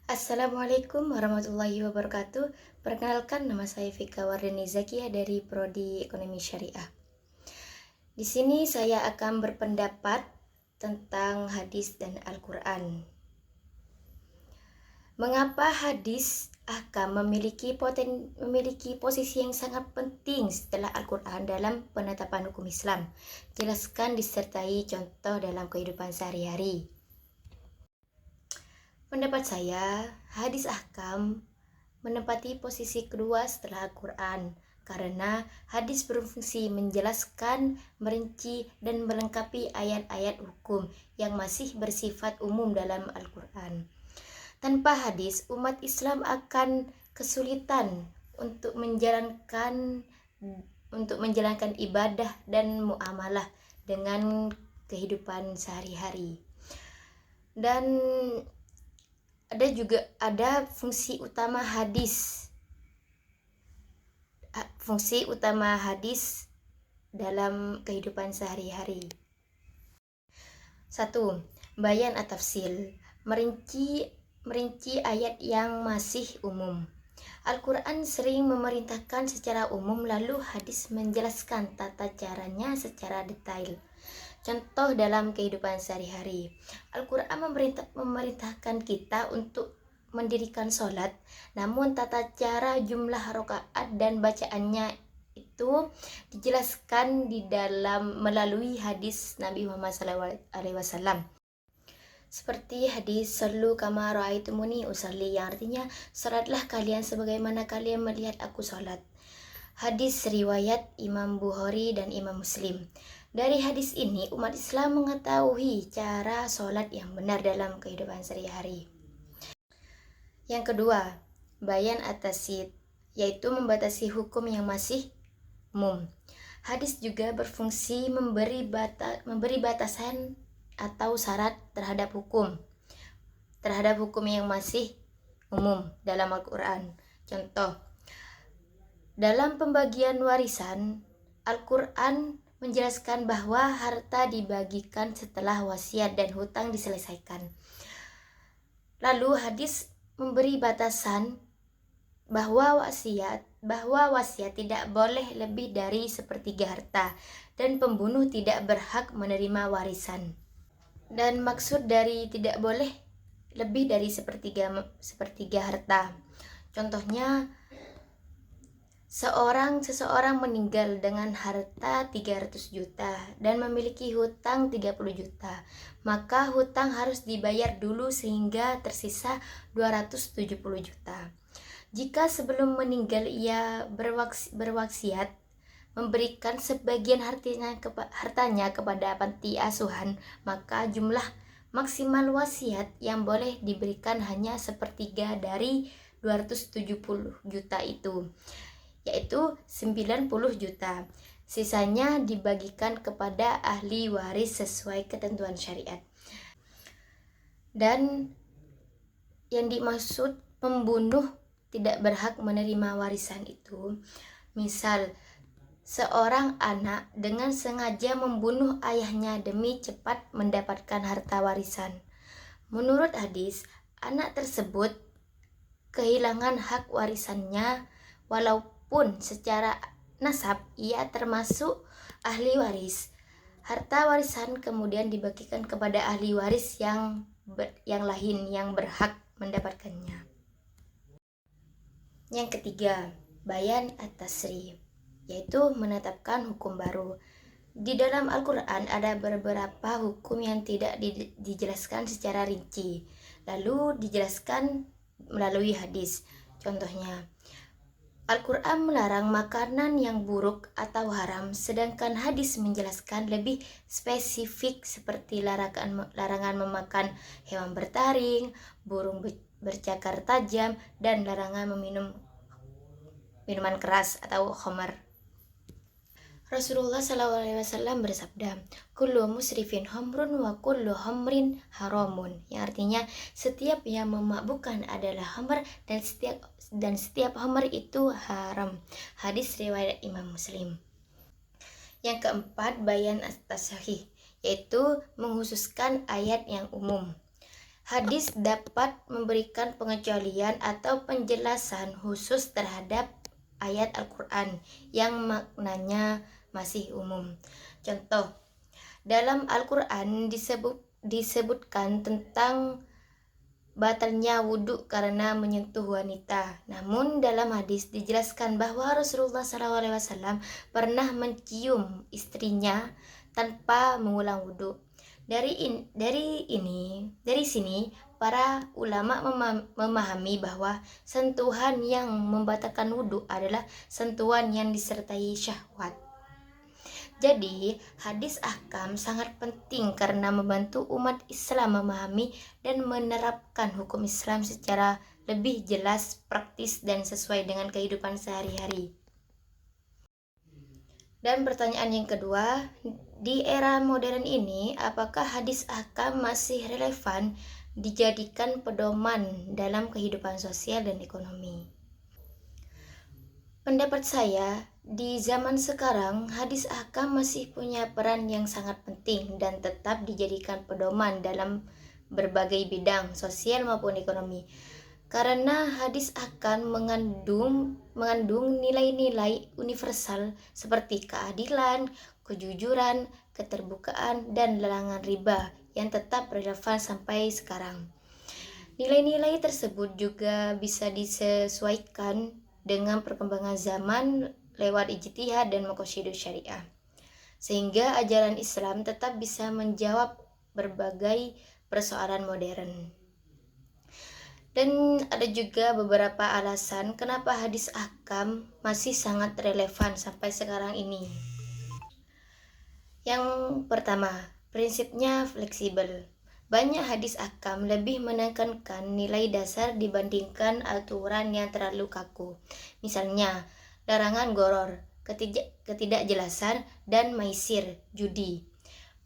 Assalamualaikum warahmatullahi wabarakatuh. Perkenalkan, nama saya Fika Wardani Zakiah dari Prodi Ekonomi Syariah. Di sini saya akan berpendapat tentang hadis dan Al-Quran. Mengapa hadis akan memiliki posisi yang sangat penting setelah Al-Quran dalam penetapan hukum Islam? Jelaskan disertai contoh dalam kehidupan sehari-hari. Pendapat saya, hadis ahkam menempati posisi kedua setelah Al-Quran karena hadis berfungsi menjelaskan, merinci, dan melengkapi ayat-ayat hukum yang masih bersifat umum dalam Al-Quran. Tanpa hadis, umat Islam akan kesulitan untuk menjalankan ibadah dan muamalah dengan kehidupan sehari-hari. Dan ada fungsi utama hadis dalam kehidupan sehari-hari. 1. Bayan atau tafsil, merinci ayat yang masih umum. Al-Quran sering memerintahkan secara umum, lalu hadis menjelaskan tata caranya secara detail. Contoh dalam kehidupan sehari-hari, Al-Quran memerintahkan kita untuk mendirikan sholat, namun tata cara, jumlah rakaat dan bacaannya itu dijelaskan di dalam melalui hadis Nabi Muhammad SAW. Seperti hadis "Sallu kama ra'aitumuni usalli", yang artinya salatlah kalian sebagaimana kalian melihat aku salat. Hadis riwayat Imam Bukhari dan Imam Muslim. Dari hadis ini umat Islam mengetahui cara sholat yang benar dalam kehidupan sehari-hari. Yang kedua, bayan at-tasid, yaitu membatasi hukum yang masih umum. Hadis juga berfungsi memberi batasan atau syarat terhadap hukum yang masih umum dalam Al-Quran. Contoh, dalam pembagian warisan, Al-Quran menjelaskan bahwa harta dibagikan setelah wasiat dan hutang diselesaikan. Lalu hadis memberi batasan bahwa wasiat tidak boleh lebih dari sepertiga harta dan pembunuh tidak berhak menerima warisan. Dan maksud dari tidak boleh lebih dari sepertiga harta, contohnya seseorang meninggal dengan harta 300 juta dan memiliki hutang 30 juta, maka hutang harus dibayar dulu sehingga tersisa 270 juta. Jika sebelum meninggal ia berwasiat memberikan sebagian hartanya kepada panti asuhan, maka jumlah maksimal wasiat yang boleh diberikan hanya sepertiga dari 270 juta itu, yaitu 90 juta. Sisanya dibagikan kepada ahli waris sesuai ketentuan syariat. Dan yang dimaksud pembunuh tidak berhak menerima warisan itu, misal seorang anak dengan sengaja membunuh ayahnya demi cepat mendapatkan harta warisan. Menurut hadis, anak tersebut kehilangan hak warisannya walaupun secara nasab ia termasuk ahli waris. Harta warisan kemudian dibagikan kepada ahli waris yang lain yang berhak mendapatkannya. Yang ketiga, bayan at-tasri, yaitu menetapkan hukum baru. Di dalam Al-Quran ada beberapa hukum yang tidak dijelaskan secara rinci, lalu dijelaskan melalui hadis. Contohnya, Al-Quran melarang makanan yang buruk atau haram, sedangkan hadis menjelaskan lebih spesifik seperti larangan memakan hewan bertaring, burung bercakar tajam, dan larangan meminum minuman keras atau khamar. Rasulullah SAW bersabda, "Kullu musrifin hamrun wa kullu hamrin haramun", yang artinya setiap yang memabukkan adalah hamr dan setiap hamr itu haram. Hadis riwayat Imam Muslim. Yang keempat, bayan at-tasahih, yaitu menghususkan ayat yang umum. Hadis dapat memberikan pengecualian atau penjelasan khusus terhadap ayat Al-Quran yang maknanya masih umum. Contoh, dalam Al-Quran disebutkan tentang batalnya wudhu karena menyentuh wanita. Namun dalam hadis dijelaskan bahwa Rasulullah SAW pernah mencium istrinya tanpa mengulang wudhu. Dari sini para ulama memahami bahwa sentuhan yang membatalkan wudhu adalah sentuhan yang disertai syahwat. Jadi, hadis ahkam sangat penting karena membantu umat Islam memahami dan menerapkan hukum Islam secara lebih jelas, praktis, dan sesuai dengan kehidupan sehari-hari. Dan pertanyaan yang kedua, di era modern ini, apakah hadis ahkam masih relevan dijadikan pedoman dalam kehidupan sosial dan ekonomi? Pendapat saya, di zaman sekarang, hadis ahkam masih punya peran yang sangat penting dan tetap dijadikan pedoman dalam berbagai bidang sosial maupun ekonomi. Karena hadis ahkam mengandung nilai-nilai universal seperti keadilan, kejujuran, keterbukaan, dan larangan riba yang tetap relevan sampai sekarang. Nilai-nilai tersebut juga bisa disesuaikan dengan perkembangan zaman lewat ijtihad dan maqasidus syariah, sehingga ajaran Islam tetap bisa menjawab berbagai persoalan modern. Dan ada juga beberapa alasan kenapa hadis ahkam masih sangat relevan sampai sekarang ini. Yang pertama, prinsipnya fleksibel. Banyak hadis ahkam lebih menekankan nilai dasar dibandingkan aturan yang terlalu kaku. Misalnya, larangan goror, ketidakjelasan, dan maisir, judi.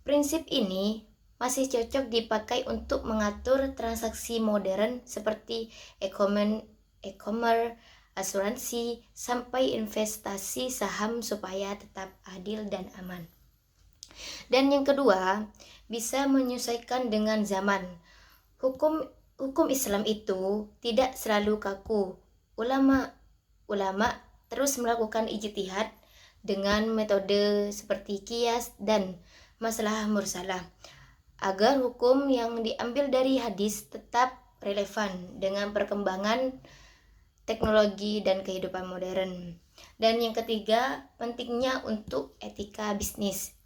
Prinsip ini masih cocok dipakai untuk mengatur transaksi modern seperti e-commerce, asuransi, sampai investasi saham supaya tetap adil dan aman. Dan yang kedua, bisa menyesuaikan dengan zaman. Hukum Islam itu tidak selalu kaku. Ulama terus melakukan ijtihad dengan metode seperti qiyas dan masalah mursalah agar hukum yang diambil dari hadis tetap relevan dengan perkembangan teknologi dan kehidupan modern. Dan yang ketiga, pentingnya untuk etika bisnis.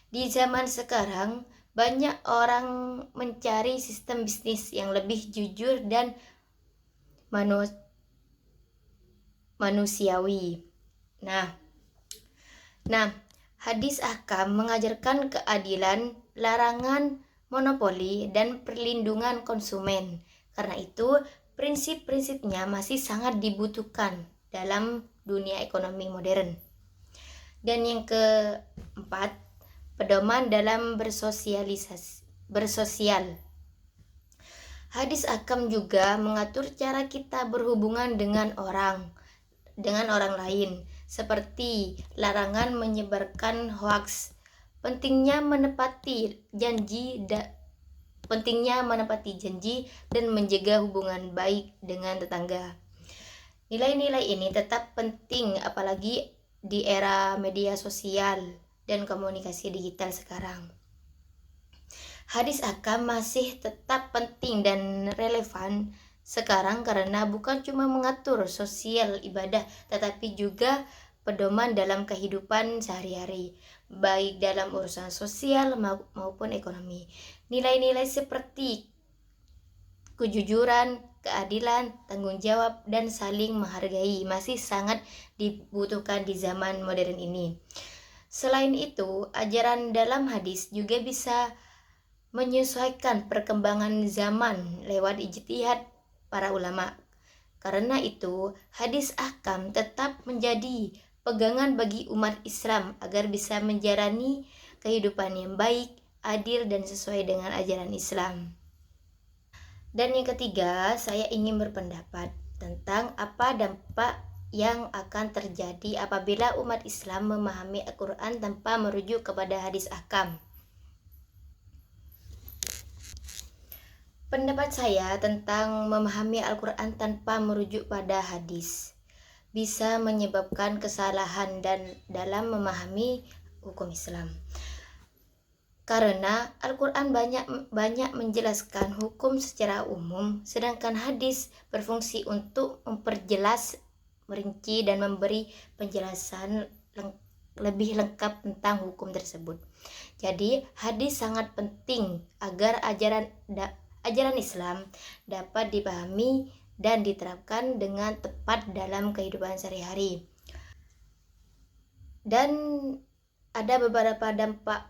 Di zaman sekarang, banyak orang mencari sistem bisnis yang lebih jujur dan manusiawi. Nah, hadis ahkam mengajarkan keadilan, larangan monopoli, dan perlindungan konsumen. Karena itu, prinsip-prinsipnya masih sangat dibutuhkan dalam dunia ekonomi modern. Dan yang keempat, pedoman dalam bersosial. Hadis ahkam juga mengatur cara kita berhubungan dengan orang lain, seperti larangan menyebarkan hoaks, pentingnya menepati janji dan menjaga hubungan baik dengan tetangga. Nilai-nilai ini tetap penting apalagi di era media sosial dan komunikasi digital sekarang. Hadis ahkam masih tetap penting dan relevan sekarang karena bukan cuma mengatur sosial ibadah, tetapi juga pedoman dalam kehidupan sehari-hari, baik dalam urusan sosial maupun ekonomi. Nilai-nilai seperti kejujuran, keadilan, tanggung jawab, dan saling menghargai masih sangat dibutuhkan di zaman modern ini. Selain itu, ajaran dalam hadis juga bisa menyesuaikan perkembangan zaman lewat ijtihad para ulama. Karena itu, hadis ahkam tetap menjadi pegangan bagi umat Islam agar bisa menjalani kehidupan yang baik, adil, dan sesuai dengan ajaran Islam. Dan yang ketiga, saya ingin berpendapat tentang apa dampak yang akan terjadi apabila umat Islam memahami Al-Quran tanpa merujuk kepada hadis ahkam. Pendapat saya tentang memahami Al-Quran tanpa merujuk pada hadis bisa menyebabkan kesalahan dan dalam memahami hukum Islam. Karena Al-Quran banyak menjelaskan hukum secara umum, sedangkan hadis berfungsi untuk memperjelas, merinci, dan memberi penjelasan lebih lengkap tentang hukum tersebut. Jadi, hadis sangat penting agar ajaran Islam dapat dipahami dan diterapkan dengan tepat dalam kehidupan sehari-hari. Dan ada beberapa dampak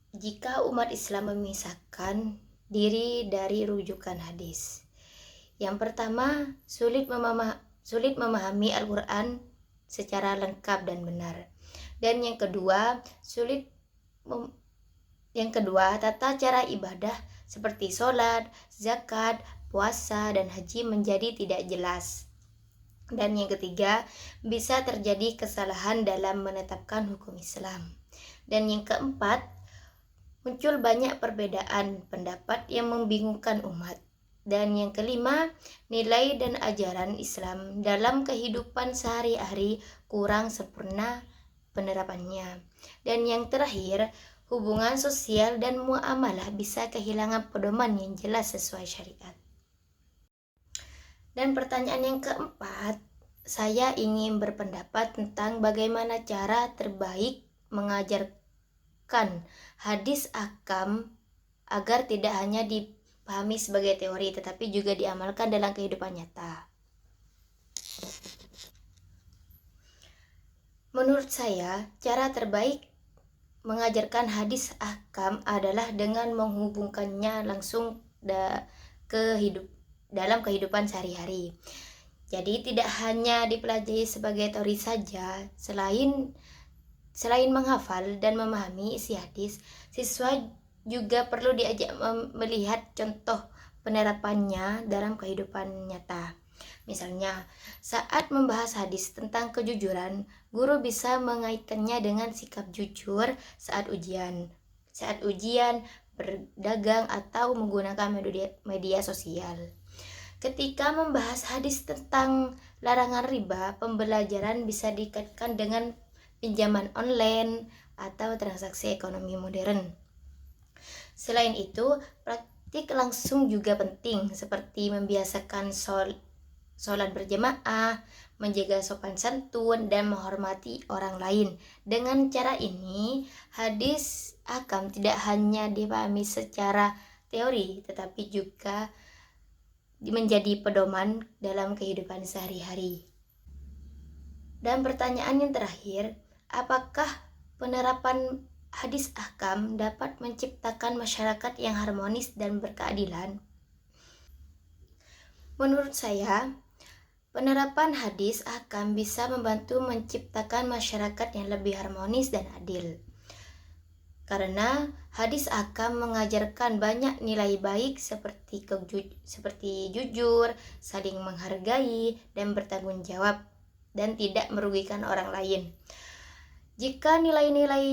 jika umat Islam memisahkan diri dari rujukan hadis. Yang pertama, sulit memahami Al-Quran secara lengkap dan benar. Dan yang kedua, tata cara ibadah seperti sholat, zakat, puasa, dan haji menjadi tidak jelas. Dan yang ketiga, bisa terjadi kesalahan dalam menetapkan hukum Islam. Dan yang keempat, muncul banyak perbedaan pendapat yang membingungkan umat. Dan yang kelima, nilai dan ajaran Islam dalam kehidupan sehari-hari kurang sempurna penerapannya. Dan yang terakhir, hubungan sosial dan muamalah bisa kehilangan pedoman yang jelas sesuai syariat. Dan pertanyaan yang keempat, saya ingin berpendapat tentang bagaimana cara terbaik mengajarkan hadis ahkam agar tidak hanya dipahami sebagai teori tetapi juga diamalkan dalam kehidupan nyata. Menurut saya, cara terbaik mengajarkan hadis ahkam adalah dengan menghubungkannya langsung dalam kehidupan sehari-hari. Jadi tidak hanya dipelajari sebagai teori saja. Selain menghafal dan memahami isi hadis, siswa juga perlu diajak melihat contoh penerapannya dalam kehidupan nyata. Misalnya, saat membahas hadis tentang kejujuran, guru bisa mengaitkannya dengan sikap jujur saat ujian, berdagang, atau menggunakan media sosial. Ketika membahas hadis tentang larangan riba, pembelajaran bisa dikaitkan dengan pinjaman online atau transaksi ekonomi modern. Selain itu, praktik langsung juga penting, seperti membiasakan sholat berjamaah, menjaga sopan santun, dan menghormati orang lain. Dengan cara ini, hadis ahkam tidak hanya dipahami secara teori, tetapi juga menjadi pedoman dalam kehidupan sehari-hari. Dan pertanyaan yang terakhir, apakah penerapan hadis ahkam dapat menciptakan masyarakat yang harmonis dan berkeadilan? Menurut saya, penerapan hadis ahkam bisa membantu menciptakan masyarakat yang lebih harmonis dan adil. Karena hadis ahkam mengajarkan banyak nilai baik seperti jujur, saling menghargai, dan bertanggung jawab, dan tidak merugikan orang lain. Jika nilai-nilai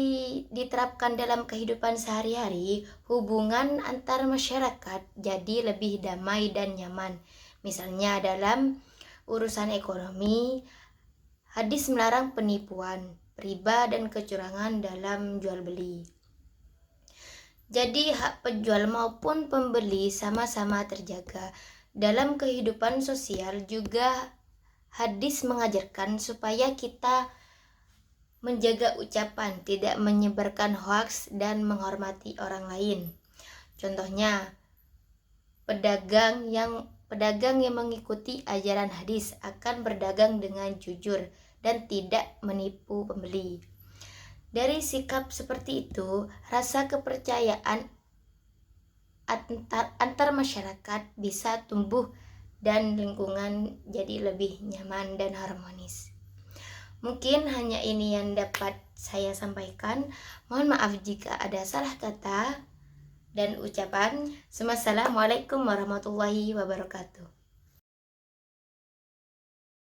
diterapkan dalam kehidupan sehari-hari, hubungan antar masyarakat jadi lebih damai dan nyaman. Misalnya dalam urusan ekonomi, hadis melarang penipuan, riba, dan kecurangan dalam jual beli. Jadi hak penjual maupun pembeli sama-sama terjaga. Dalam kehidupan sosial juga hadis mengajarkan supaya kita menjaga ucapan, tidak menyebarkan hoaks, dan menghormati orang lain. Contohnya, pedagang yang mengikuti ajaran hadis akan berdagang dengan jujur dan tidak menipu pembeli. Dari sikap seperti itu, rasa kepercayaan antar masyarakat bisa tumbuh dan lingkungan jadi lebih nyaman dan harmonis. Mungkin hanya ini yang dapat saya sampaikan. Mohon maaf jika ada salah kata dan ucapan. Wassalamualaikum warahmatullahi wabarakatuh.